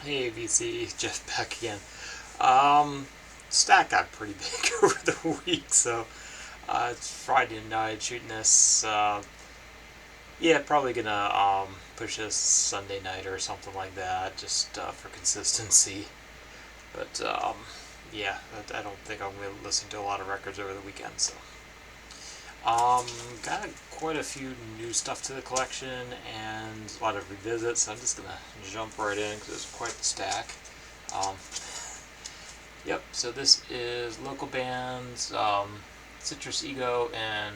Hey VC, Jeff back again. Um, Stack got pretty big over the week, so it's Friday night shooting this. Yeah, probably gonna push this Sunday night or something like that, just for consistency. But yeah, I don't think I'm gonna listen to a lot of records over the weekend. So um, got quite a few new stuff to the collection and a lot of revisits. So I'm just gonna jump right in because it's quite the stack. Um, Yep, so this is local bands, Citrus Ego and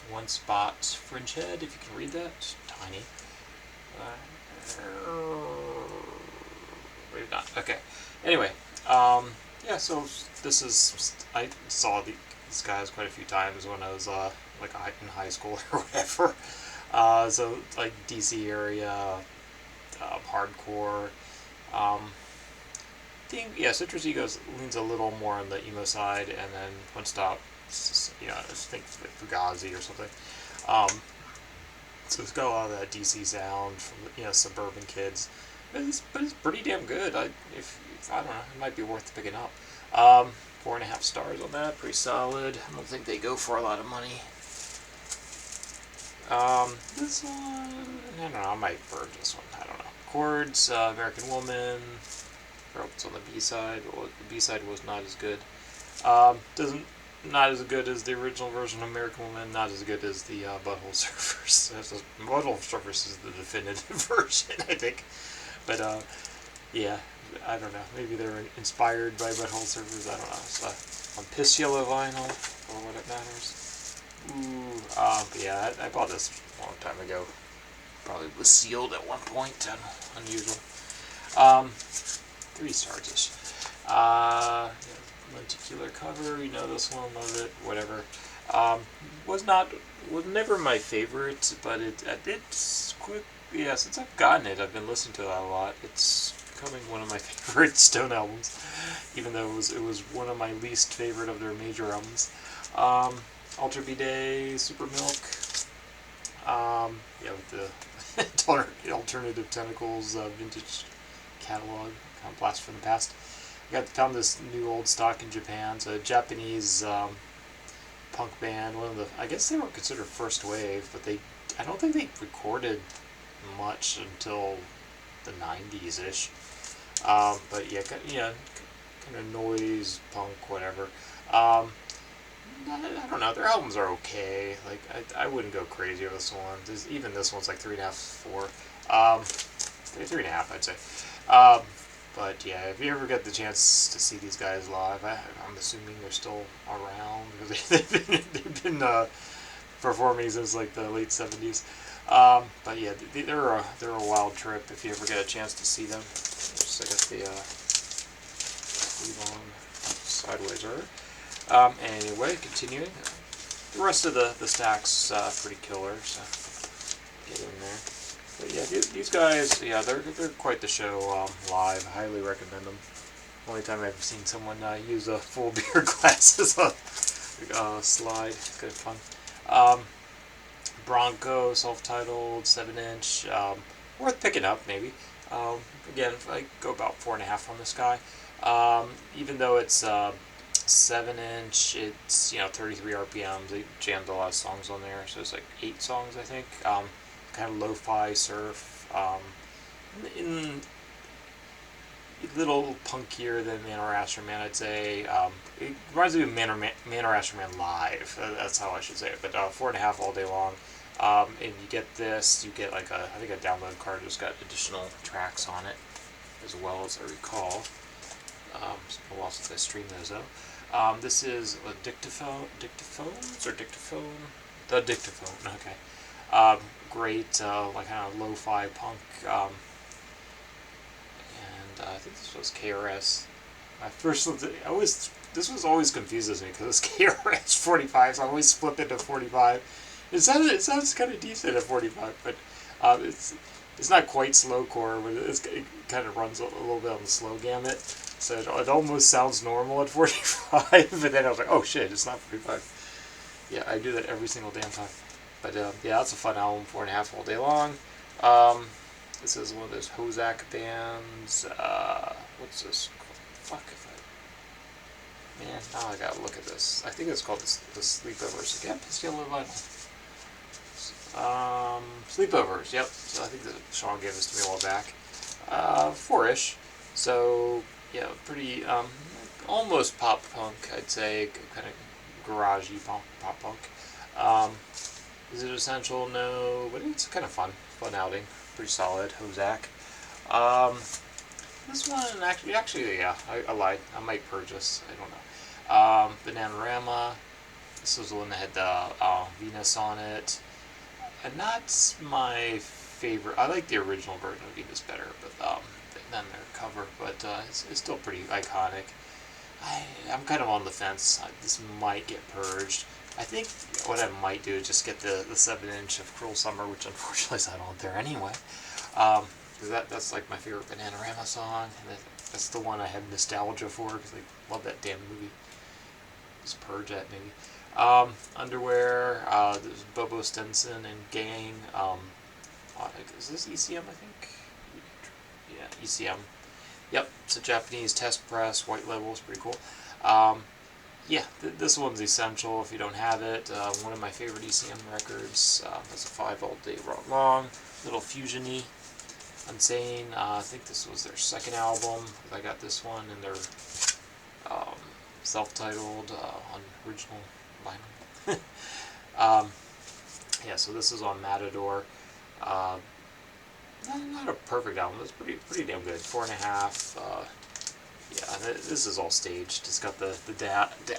One Spot Fringehead, if you can read that. It's tiny. Maybe not. Okay. Anyway, yeah, so this is. I saw these guys quite a few times when I was like in high school or whatever. So, like, DC area, hardcore. Um, think yeah, Citrus Egos leans a little more on the emo side, and then One Stop, yeah, I think Fugazi or something. Um, so it's got a lot of that DC sound from suburban kids, but it's pretty damn good. If I don't know, it might be worth picking up. 4.5 stars on that, pretty solid. I don't think they go for a lot of money. This one, I don't know, I might purge this one. I don't know. Chords, American Woman. What's on the B side? Well, the B side was not as good. Doesn't Not as good as the original version of American Woman. Not as good as the Butthole Surfers. Butthole Surfers is the definitive version, I think. But yeah, I don't know. Maybe they're inspired by Butthole Surfers. I don't know. It's on Piss Yellow vinyl for what it matters. Ooh, but yeah, I bought this a long time ago. Probably was sealed at one point. Unusual. 3 stars-ish. Lenticular cover, this one, love it, whatever. Um, was not, was never my favorite, but it's quick. Yeah, since I've gotten it, I've been listening to it a lot. It's becoming one of my favorite Stone albums, even though it was one of my least favorite of their major albums. Um, Alter B Day, Super Milk. Yeah, with the alternative tentacles vintage catalog, kind of blast from the past. Found this new old stock in Japan. It's a Japanese punk band. One of the, I guess they were considered first wave, but I don't think they recorded much until the 90s ish. But yeah, kind of noise punk, whatever. I don't know. Their albums are okay. Like, I wouldn't go crazy with this one. Even this one's like 3.5, 4. 3.5, I'd say. But yeah, if you ever get the chance to see these guys live, I'm assuming they're still around because they've been performing since like the late 70s. But yeah, they're a wild trip if you ever get a chance to see them. Just I got the sleeve on sideways, right? Anyway, continuing. The rest of the stack's pretty killer, so get in there. But yeah, these guys, yeah, they're quite the show live. I highly recommend them. Only time I've ever seen someone use a full beer glass as a slide. It's kind of fun. Um, Bronco, self-titled, 7-inch. Worth picking up, maybe. Um, Again, I go about 4.5 on this guy. Even though it's 7-inch, it's 33 RPMs. They jammed a lot of songs on there, so it's like 8 songs, I think. Kind of lo-fi surf. In a little punkier than Man or Astroman, I'd say. It reminds me of Man or Astroman live. That's how I should say it. But 4.5 all day long. And you get this. You get like I think a download card that's got additional tracks on it, as well as I recall. It's been a while since I streamed those though. This is a dictaphones or dictaphone? The dictaphone. Okay. Great, like kind of lo-fi punk. And I think this was KRS. My first, this was always confuses me because it's KRS 45, so I always flip it to 45. It sounds kind of decent at 45, but it's not quite slowcore, but it kind of runs a little bit on the slow gamut. So it almost sounds normal at 45, but then I was like, oh shit, it's not 45. Yeah, I do that every single damn time. But yeah, that's a fun album, 4.5 all day long. This is one of those Hozak bands. What's this called? Fuck if I... Man, now I gotta look at this. I think it's called the Sleepovers. Again, it's yellow vinyl. Sleepovers, yep. So I think that Sean gave this to me a while back. 4-ish. So, yeah, pretty, almost pop punk, I'd say. Kind of garagey pop punk. Is it essential? No, but it's kind of fun outing. Pretty solid. Hozak. This one actually, yeah, I lied. I might purchase. I don't know. Bananarama. This was the one that had the Venus on it. And not my favorite. I like the original version of Venus better, but than their cover. But it's still pretty iconic. I'm kind of on the fence. This might get purged. I think what I might do is just get the 7-inch of Cruel Summer, which unfortunately is not on there anyway. Because that's like my favorite Bananarama song, and that's the one I have nostalgia for because I love that damn movie. Just purge that maybe. Underwear. There's Bobo Stinson and Gang. Is this ECM? I think. Yeah, ECM. Yep. It's a Japanese test press. White label is pretty cool. Yeah, this one's essential if you don't have it. One of my favorite ECM records. Has a 5 all day long. Little fusiony. Unsane. I think this was their second album. I got this one in their self-titled on original vinyl. Yeah, so this is on Matador. Not a perfect album. It's pretty damn good. 4.5. Yeah, this is all staged. It's got the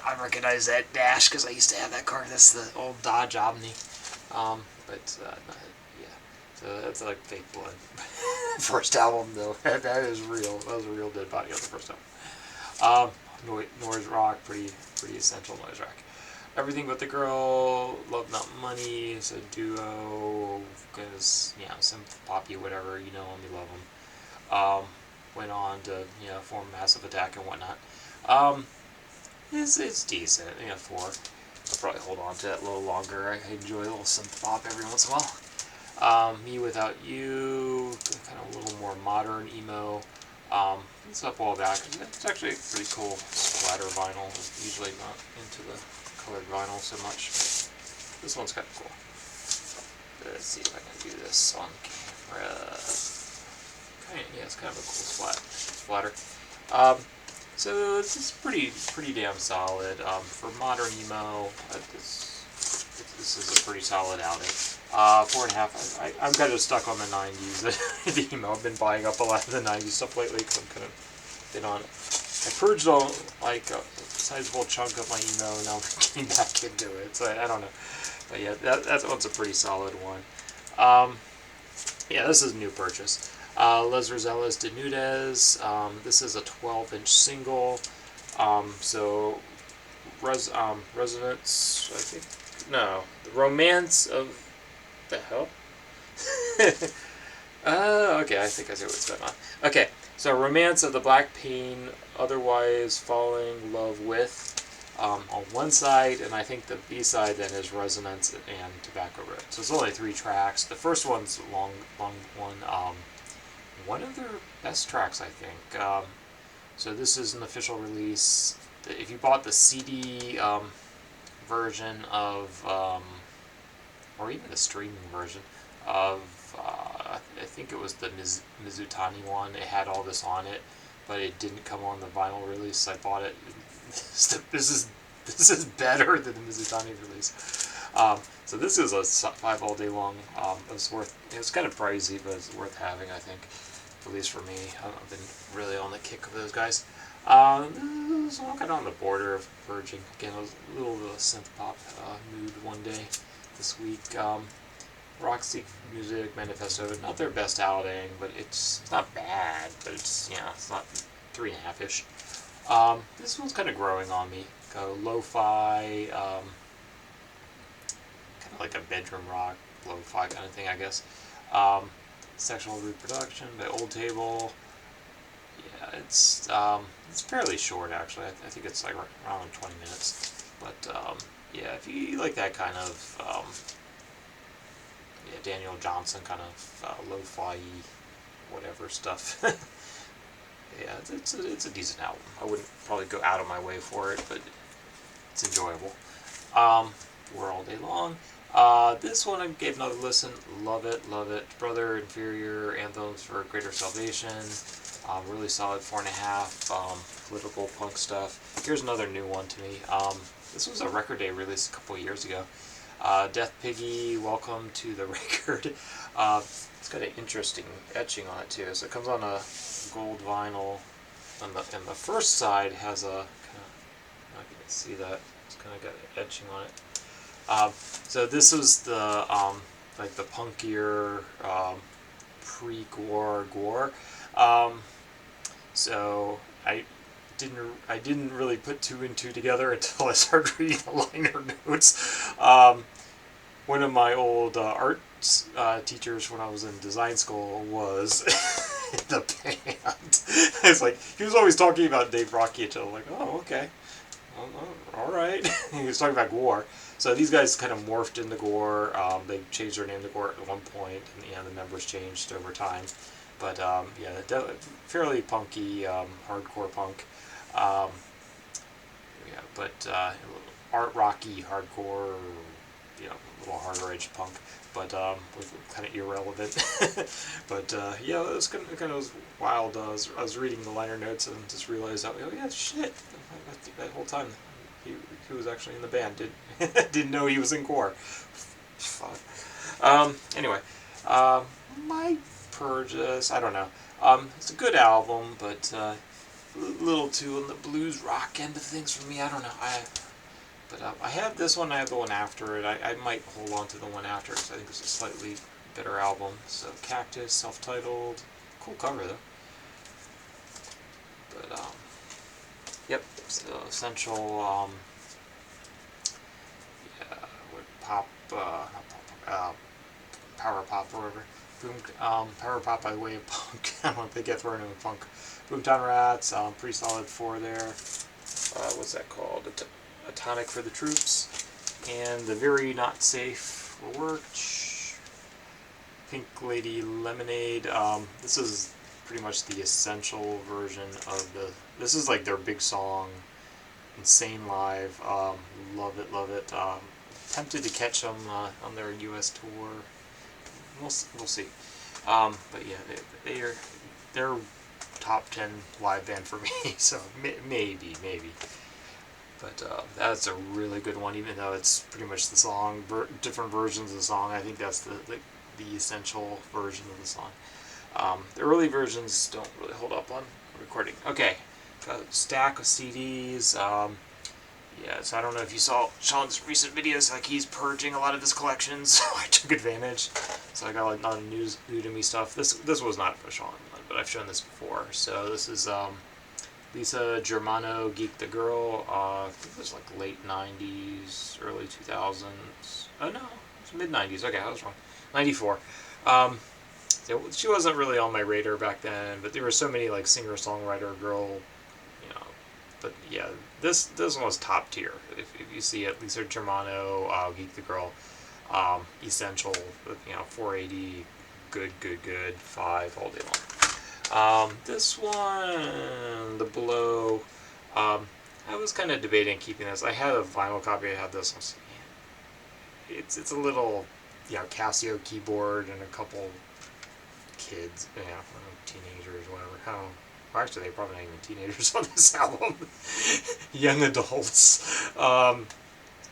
I recognize that dash because I used to have that car. That's the old Dodge Omni. Yeah. So that's like fake blood. First album though, that is real. That was a real dead body on the first album. Noise rock, pretty essential noise rock. Everything But the Girl, Love Not Money, it's a duo, because, synth poppy, whatever, you know them, you love them. Went on to, form Massive Attack and whatnot. It's decent, 4. I'll probably hold on to it a little longer. I enjoy a little synth pop every once in a while. Me Without You, kind of a little more modern emo. It's up all back. It's actually a pretty cool splatter vinyl. Usually not into the colored vinyl so much. This one's kind of cool. Let's see if I can do this on camera. It's kind of a cool splatter. So this is pretty damn solid. For modern emo, this is a pretty solid outing. 4.5. I'm kind of stuck on the 90s. The emo. I've been buying up a lot of the 90s stuff lately because I'm kind of been on it. I purged a sizable chunk of my emo, and now I'm getting back into it. So I don't know. But yeah, that one's a pretty solid one. Yeah, this is a new purchase. Les Rosellas de Nudez. This is a 12-inch single. So Resonance, I think. No, the Romance of the hell. Okay, I think I see what's going on. Okay, so Romance of the Black Pain, Otherwise Falling Love With, on one side, and I think the B-side then is Resonance and Tobacco Road. So it's only 3 tracks. The first one's a long one. One of their best tracks, I think. So this is an official release. If you bought the CD version of, or even the streaming version of, I think it was the Mizutani one, it had all this on it, but it didn't come on the vinyl release. I bought it. This is better than the Mizutani release. So this is a 5 all day long. It's kind of pricey, but it's worth having, I think, at least for me. I've been really on the kick of those guys. So I'm kind of on the border of purging. Again, a little bit of synth pop mood one day this week. Roxy Music Manifesto, not their best outing, but it's not bad, but it's not 3.5-ish. This one's kind of growing on me. Lo-fi, kind of like a bedroom rock, lo-fi kind of thing, I guess. Sexual Reproduction by Old Table. Yeah, it's fairly short actually. I think it's like around 20 minutes. But yeah, if you like that kind of Daniel Johnson kind of lo-fi whatever stuff. Yeah, it's a decent album. I wouldn't probably go out of my way for it, but it's enjoyable. We're All Day Long. This one I gave another listen. Love it, love it. Brother, Inferior, Anthems for Greater Salvation. Really solid 4.5. Political punk stuff. Here's another new one to me. This was a Record Day release a couple of years ago. Death Piggy, Welcome to the Record. It's got an interesting etching on it too. So it comes on a gold vinyl, and the first side has a kind of, I can see that it's kind of got an etching on it. So this was the like the punkier pre-gore gore. So I didn't really put two and two together until I started reading the liner notes. One of my old art teachers when I was in design school was in the band. It's like he was always talking about Dave Rocky until I'm like, oh, okay, all right. He was talking about Gore. So these guys kind of morphed into Gore. They changed their name to Gore at one point, and the members changed over time. But yeah, fairly punky, hardcore punk. Yeah, but art rocky, hardcore, a little harder edge punk, but was kind of irrelevant. But yeah, it was kind of wild. I was reading the liner notes and just realized, oh yeah, shit, that whole time he was actually in the band. Didn't know he was in Gore. Fuck. Anyway, my purchase, I don't know. It's a good album, but a little too on the blues rock end of things for me. I don't know. But I have this one. I have the one after it. I might hold on to the one after because I think it's a slightly better album. So Cactus, self-titled, cool cover though. But yep. So Essential. Yeah, pop. Power pop or whatever. Power pop by way of punk. I don't know if they get thrown in with punk. Boomtown Rats. Pretty solid 4 there. What's that called? A Tonic for the Troops, and the Very Not Safe for Work. Pink Lady Lemonade. This is pretty much the Essential version of the. This is like their big song, Insane Live. Love it, love it. Tempted to catch them on their U.S. tour. We'll see. But yeah, they're top 10 live band for me. So maybe. But that's a really good one, even though it's pretty much the song, different versions of the song. I think that's the Essential version of the song. The early versions don't really hold up on recording. Okay, got a stack of CDs. Yeah, so I don't know if you saw Sean's recent videos, like he's purging a lot of his collections, so I took advantage. So I got like not new to me stuff. This was not for Sean, but I've shown this before. So this is Lisa Germano, Geek the Girl. I think it was like late 90s, early 2000s. Oh no, it's mid 90s. Okay, I was wrong. 94. She wasn't really on my radar back then, but there were so many like singer-songwriter girl, but yeah, this one was top tier. If you see it, Lisa Germano, Geek the Girl, Essential, 480, good, 5 all day long. This one, The Blow, I was kind of debating keeping this. I had a vinyl copy. I had this one. It's a little, Casio keyboard and a couple kids, teenagers, whatever. I don't know. Well, actually, they're probably not even teenagers on this album. Young adults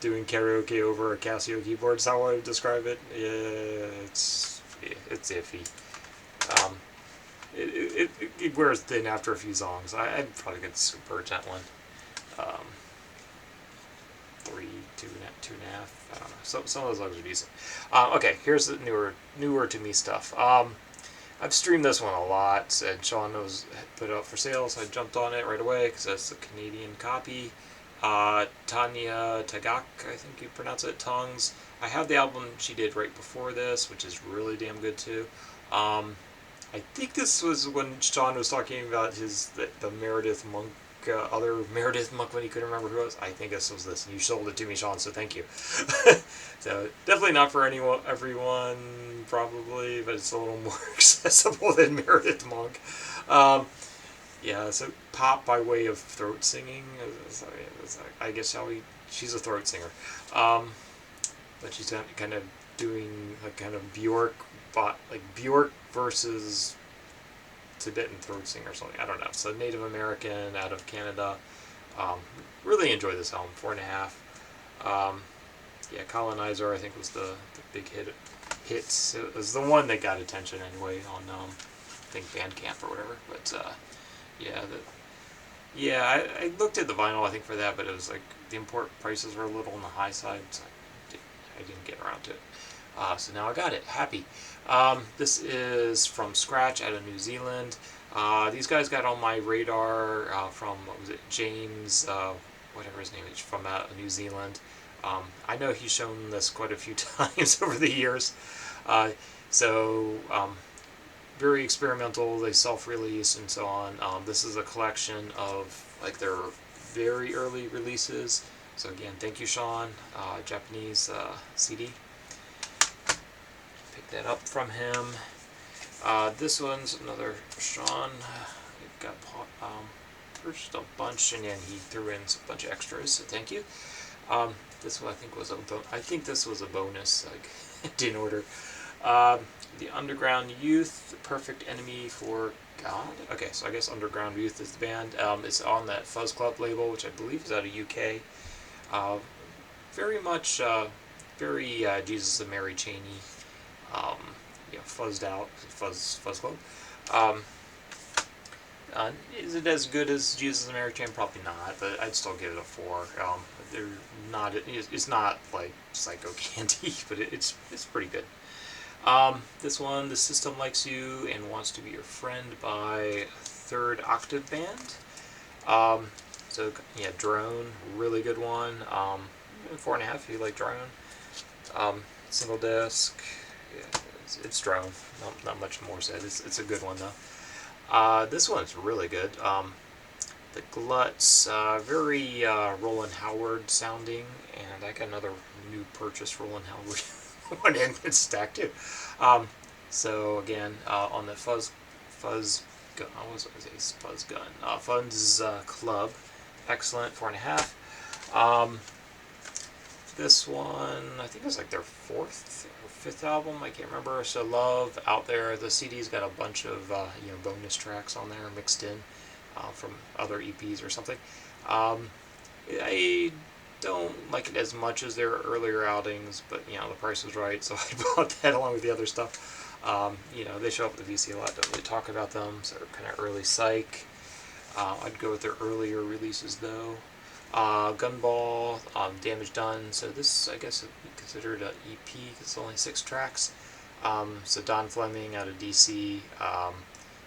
doing karaoke over a Casio keyboard is how I would describe it. It's iffy. It wears thin after a few songs. I'd probably get the purge that one. 3, 2.5. I don't know. Some of those songs are decent. Okay, here's the newer to me stuff. I've streamed this one a lot, and Sean was put it up for sale, so I jumped on it right away because that's a Canadian copy. Tanya Tagak, I think you pronounce it, Tongues. I have the album she did right before this, which is really damn good too. I think this was when Sean was talking about the Meredith Monk other Meredith Monk when he couldn't remember who it was. I think this was this, and you sold it to me, Sean, so thank you. So definitely not for everyone, probably, but it's a little more accessible than Meredith Monk. Yeah, so Pop by way of throat singing. I guess she's a throat singer. But she's kind of doing like kind of Bjork, like Bjork versus Tibetan throat singer or something. I don't know. So Native American out of Canada. Really enjoyed this album. 4.5. Yeah, Colonizer I think was the big hit. It was the one that got attention anyway on I think Bandcamp or whatever. But yeah, I looked at the vinyl I think for that, but it was like the import prices were a little on the high side, so I didn't get around to it. So now I got it. Happy. This is from Scratch out of New Zealand. These guys got on my radar from, what was it, James, whatever his name is, from New Zealand. I know he's shown this quite a few times over the years. Very experimental, they self-release and so on. This is a collection of like their very early releases. So again, thank you, Sean. Japanese CD. Pick that up from him. This one's another Sean. We've got first a bunch, and then he threw in a bunch of extras. So thank you. This one I think was a bonus. Like didn't order. The Underground Youth, Perfect Enemy for God. Okay, so I guess Underground Youth is the band. It's on that Fuzz Club label, which I believe is out of UK. Very much, very Jesus and Mary Cheney, fuzzed out, Fuzz Club. Is it as good as Jesus and Mary Chain? Probably not, but I'd still give it a 4. They're not. It's not like Psycho Candy, but it's pretty good. This one, The System Likes You and Wants to Be Your Friend by Third Octave Band. So yeah, Drone, really good one. 4.5 if you like Drone. Single disc. Yeah, it's Drone. Not much more said. It's a good one though. This one's really good. The Gluts, very Roland Howard sounding, and I got another new purchase Roland Howard one in stack too. So again, on the Fuzz Gun, Fuzz Club, excellent, 4.5. This one, I think it was like their 4th or 5th album, I can't remember. So Love Out There. The CD's got a bunch of bonus tracks on there mixed in from other EPs or something. I don't like it as much as their earlier outings, but the price was right, so I bought that along with the other stuff. They show up at the VC a lot, don't really talk about them, so they're kind of early psych. I'd go with their earlier releases though. Gunball, Damage Done, so this I guess would be considered an EP because it's only 6 tracks. So Don Fleming out of DC,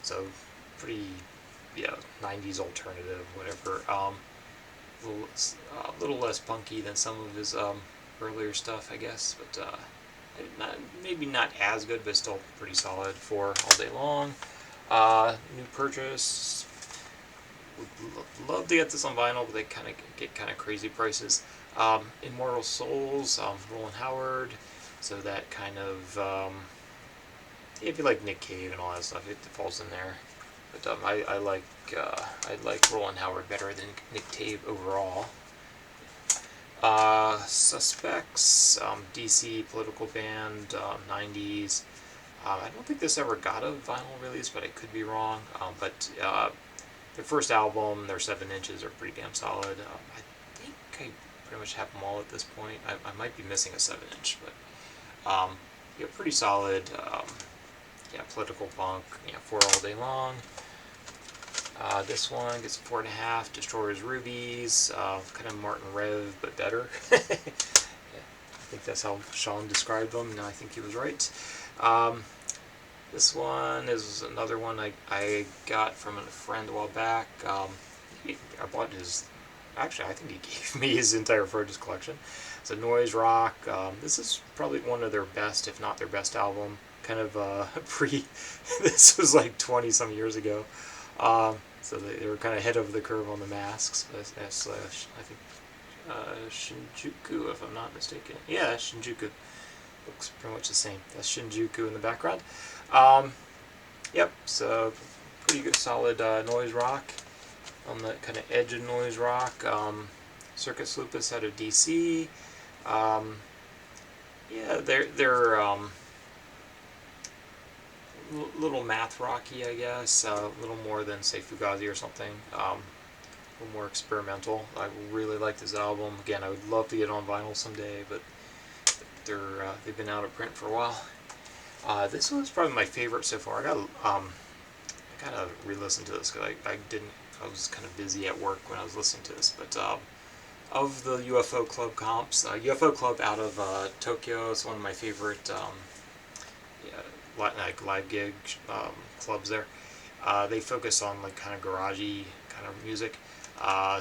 so pretty 90s alternative, whatever. A little less punky than some of his earlier stuff, I guess, but maybe not as good, but still pretty solid for all day long. New purchase. Would love to get this on vinyl, but they get kind of crazy prices. Immortal Souls, Roland Howard, so that kind of if you like Nick Cave and all that stuff, it falls in there. But I like Roland Howard better than Nick Cave overall. Suspects, DC political band, 90s. I don't think this ever got a vinyl release, but I could be wrong. But their first album, their 7 inches, are pretty damn solid. I think I pretty much have them all at this point. I might be missing a 7-inch, but pretty solid. Political punk, 4 all day long. This one gets a 4.5. Destroyers Rubies, kind of Martin Rev, but better. I think that's how Sean described them, and I think he was right. This one is another one I got from a friend a while back. I bought his. Actually, I think he gave me his entire Fergus collection. It's a noise rock. This is probably one of their best, if not their best album. Kind of this was like 20 some years ago. So they were kind of ahead of the curve on the masks. Slash, I think Shinjuku, if I'm not mistaken. Yeah, Shinjuku. Looks pretty much the same. That's Shinjuku in the background. Yep, so pretty good solid noise rock on the kind of edge of noise rock. Circus Lupus out of DC. Yeah, they're little math rocky, I guess. A little more than say Fugazi or something. A little more experimental. I really like this album. Again, I would love to get it on vinyl someday, but they've been out of print for a while. This one's probably my favorite so far. I gotta re-listen to this because I was kind of busy at work when I was listening to this. But of the UFO Club comps, UFO Club out of Tokyo is one of my favorite like live gig clubs there. They focus on like kind of garagey kind of music.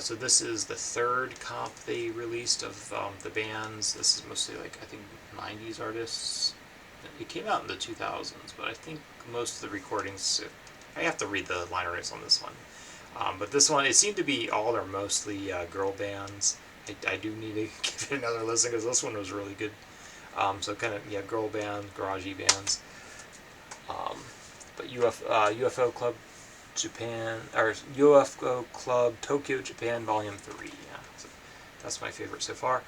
So this is the third comp they released of the bands. This is mostly like I think 90s artists. It came out in the 2000s, but I think most of the recordings, I have to read the liner notes on this one. But this one, it seemed to be all or mostly girl bands. I do need to give it another listen because this one was really good. So kind of, yeah, girl band, garagey bands. But UFO Club Japan, or UFO Club Tokyo Japan Volume 3. Yeah, so that's my favorite so far.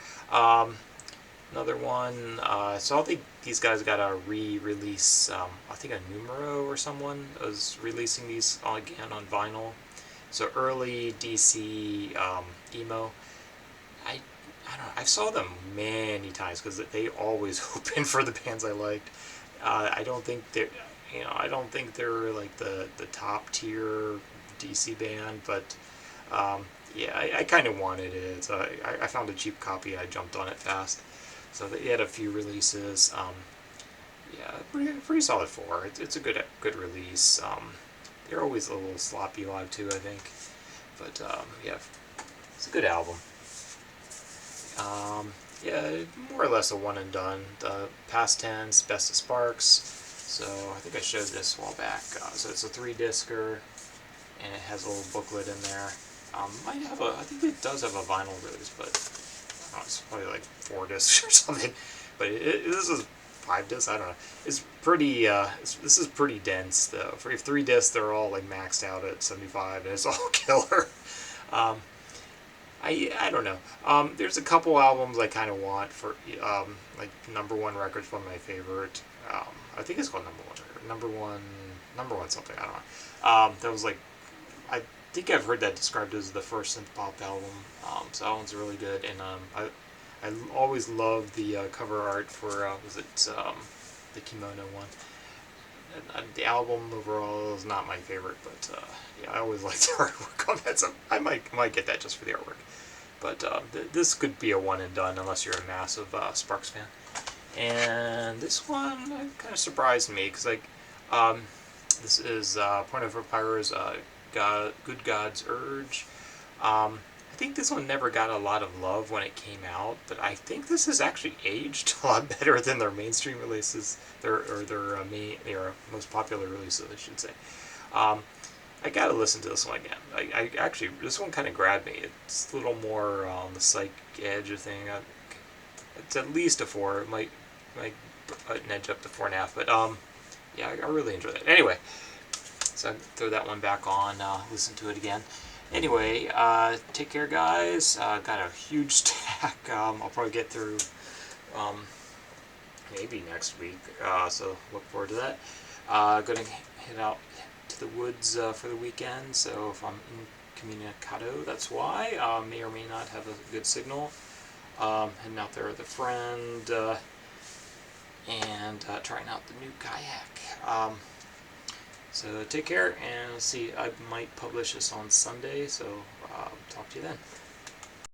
Another one, so I think these guys got a re-release, I think a Numero or someone was releasing these again on vinyl. So early DC emo. I don't know, I saw them many times because they always open for the bands I liked. I don't think they're like the top tier DC band, but yeah, I kind of wanted it. So I found a cheap copy and I jumped on it fast. So they had a few releases. Yeah, pretty solid 4. It's a good release. They're always a little sloppy live too, I think. But yeah, it's a good album. Yeah, more or less a one and done. The Past Tense, Best of Sparks. So I think I showed this a while back. So it's a 3-discer, and it has a little booklet in there. I think it does have a vinyl release, but it's probably like 4 discs or something. But this is 5 discs. I don't know. It's pretty. This is pretty dense though. For 3 discs, they're all like maxed out at 75, and it's all killer. I don't know. There's a couple albums I kind of want for like Number One Records, one of my favorite. I think it's called Number One Record. Number one something. I don't know. That was like, I think I've heard that described as the first synth pop album. So that one's really good, and I always loved the cover art for was it the Kimono one. The album overall is not my favorite, but yeah, I always liked the artwork on that. So I might get that just for the artwork. But this could be a one and done unless you're a massive Sparks fan. And this one kind of surprised me because like this is Point of Empires, Good God's Urge. I think this one never got a lot of love when it came out, but I think this has actually aged a lot better than their mainstream releases, their most popular releases, I should say. I gotta listen to this one again. I actually, this one kind of grabbed me. It's a little more on the psych edge of thing. It's at least a 4. It might edge up to 4.5, but yeah, I really enjoyed it. Anyway, so I throw that one back on, listen to it again. Anyway, take care, guys. Got a huge stack. I'll probably get through maybe next week, so look forward to that. Gonna head out to the woods for the weekend, so if I'm incommunicado, that's why. May or may not have a good signal. Heading out there with a friend, and trying out the new kayak. So take care, and see, I might publish this on Sunday, so talk to you then.